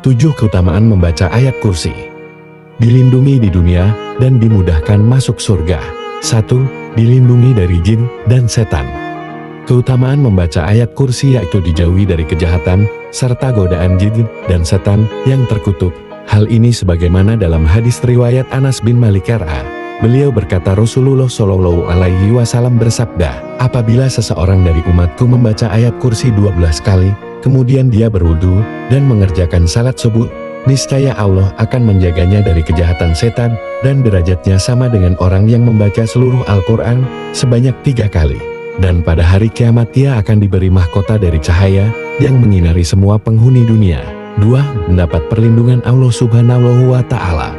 7 keutamaan membaca ayat kursi. Dilindungi di dunia dan dimudahkan masuk surga. 1. Dilindungi dari jin dan setan. Keutamaan membaca ayat kursi yaitu dijauhi dari kejahatan, serta godaan jin dan setan yang terkutuk. Hal ini sebagaimana dalam hadis riwayat Anas bin Malik R.A. Beliau berkata Rasulullah Shallallahu Alaihi Wasallam bersabda, apabila seseorang dari umatku membaca ayat kursi 12 kali, kemudian dia berwudu dan mengerjakan salat subuh, niscaya Allah akan menjaganya dari kejahatan setan, dan derajatnya sama dengan orang yang membaca seluruh Al-Quran sebanyak 3 kali. Dan pada hari kiamat ia akan diberi mahkota dari cahaya yang menyinari semua penghuni dunia. 2. Mendapat perlindungan Allah Subhanahu wa Ta'ala.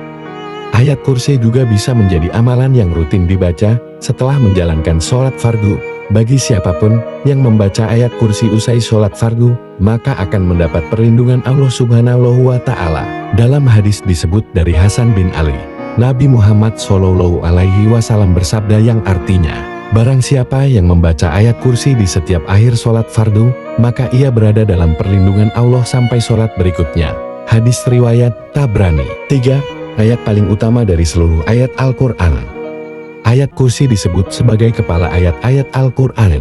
Ayat kursi juga bisa menjadi amalan yang rutin dibaca setelah menjalankan sholat fardu. Bagi siapapun yang membaca ayat kursi usai sholat fardu, maka akan mendapat perlindungan Allah Subhanahu wa Ta'ala. Dalam hadis disebut dari Hasan bin Ali, Nabi Muhammad Shallallahu Alaihi Wasallam bersabda yang artinya, barang siapa yang membaca ayat kursi di setiap akhir sholat fardu, maka ia berada dalam perlindungan Allah sampai sholat berikutnya. Hadis riwayat Tabrani. 3. Ayat paling utama dari seluruh ayat Al-Quran. Ayat kursi disebut sebagai kepala ayat-ayat Al-Quran.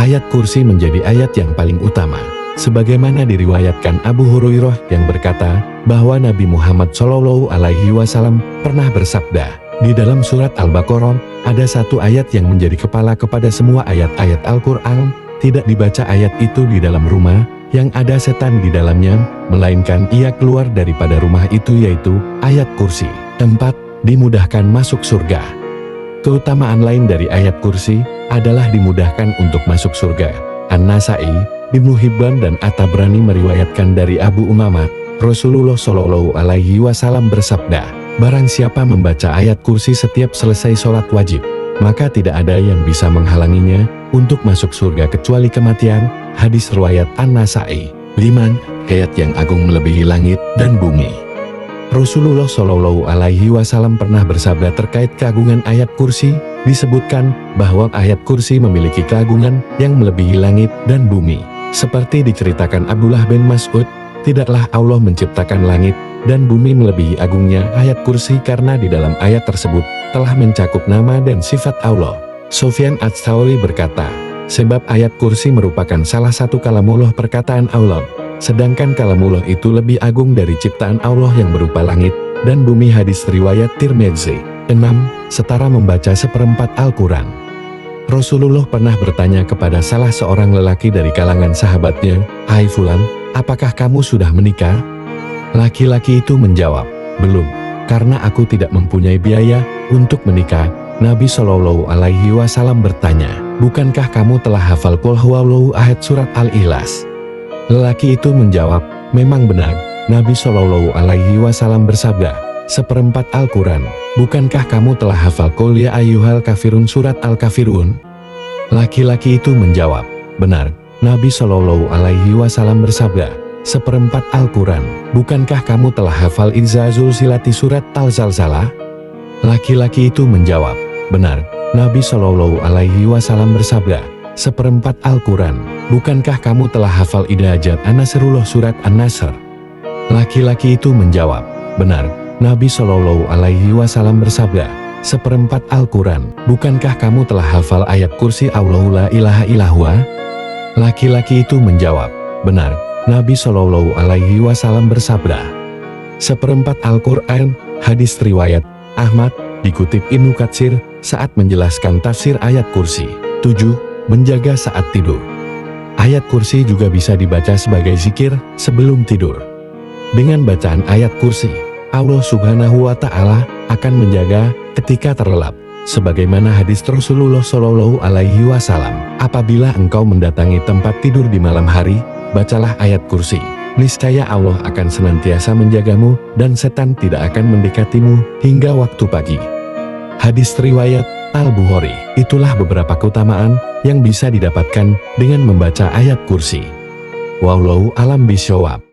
Ayat kursi menjadi ayat yang paling utama, sebagaimana diriwayatkan Abu Hurairah yang berkata bahwa Nabi Muhammad Shallallahu Alaihi Wasallam pernah bersabda, di dalam surat Al-Baqarah ada satu ayat yang menjadi kepala kepada semua ayat-ayat Al-Quran. Tidak dibaca ayat itu di dalam rumah yang ada setan di dalamnya, melainkan ia keluar daripada rumah itu, yaitu ayat kursi. 4. Dimudahkan masuk surga. Keutamaan lain dari ayat kursi adalah dimudahkan untuk masuk surga. An-Nasai, Ibnu Hibban dan At-Tabrani meriwayatkan dari Abu Umamah, Rasulullah Shallallahu Alaihi Wasallam bersabda, barang siapa membaca ayat kursi setiap selesai sholat wajib, maka tidak ada yang bisa menghalanginya untuk masuk surga kecuali kematian. Hadis riwayat An-Nasai. 5. Ayat yang agung melebihi langit dan bumi. Rasulullah Shallallahu Alaihi Wasallam pernah bersabda terkait keagungan ayat kursi, disebutkan bahwa ayat kursi memiliki keagungan yang melebihi langit dan bumi. Seperti diceritakan Abdullah bin Mas'ud, tidaklah Allah menciptakan langit dan bumi melebihi agungnya ayat kursi, karena di dalam ayat tersebut telah mencakup nama dan sifat Allah. Sufyan Ats-Tsauri berkata, sebab ayat kursi merupakan salah satu kalamullah, perkataan Allah, sedangkan kalamullah itu lebih agung dari ciptaan Allah yang berupa langit dan bumi. Hadis riwayat Tirmidzi. 6. Setara membaca seperempat Al-Quran. Rasulullah pernah bertanya kepada salah seorang lelaki dari kalangan sahabatnya, hai fulan, apakah kamu sudah menikah? Laki-laki itu menjawab, belum, karena aku tidak mempunyai biaya untuk menikah. Nabi Shallallahu Alaihi Wasallam bertanya, bukankah kamu telah hafal Qul Huwallahu Ahad surat Al-Ikhlas? Lelaki itu menjawab, memang benar. Nabi Shallallahu Alaihi Wasallam bersabda, seperempat Al-Quran, bukankah kamu telah hafal Qul Ya Ayyuhal Kafirun surat Al-Kafirun? Laki-laki itu menjawab, benar. Nabi Shallallahu Alaihi Wasallam bersabda, seperempat Al-Quran, bukankah kamu telah hafal Idza Zulzilati surat Al-Zalzalah? Laki-laki itu menjawab, benar. Nabi Shallallahu Alaihi Wasallam bersabda, seperempat Al-Quran, bukankah kamu telah hafal Idza Jaa Nasrullah surat An-Nasr? Laki-laki itu menjawab, benar. Nabi Shallallahu Alaihi Wasallam bersabda, seperempat Al-Quran, bukankah kamu telah hafal ayat kursi Allahu la ilaha illallah? Laki-laki itu menjawab, benar. Nabi Shallallahu Alaihi Wasallam bersabda, seperempat Al-Quran. Hadis riwayat Ahmad, dikutip Ibnu Katsir saat menjelaskan tafsir ayat kursi. 7. Menjaga saat tidur. Ayat kursi juga bisa dibaca sebagai zikir sebelum tidur. Dengan bacaan ayat kursi, Allah Subhanahu wa Ta'ala akan menjaga ketika terlelap. Sebagaimana hadis Rasulullah Shallallahu Alaihi Wasallam, apabila engkau mendatangi tempat tidur di malam hari, bacalah ayat kursi. Niscaya Allah akan senantiasa menjagamu dan setan tidak akan mendekatimu hingga waktu pagi. Hadis riwayat Al-Bukhari. Itulah beberapa keutamaan yang bisa didapatkan dengan membaca ayat kursi. Wallahu a'lam bishawab.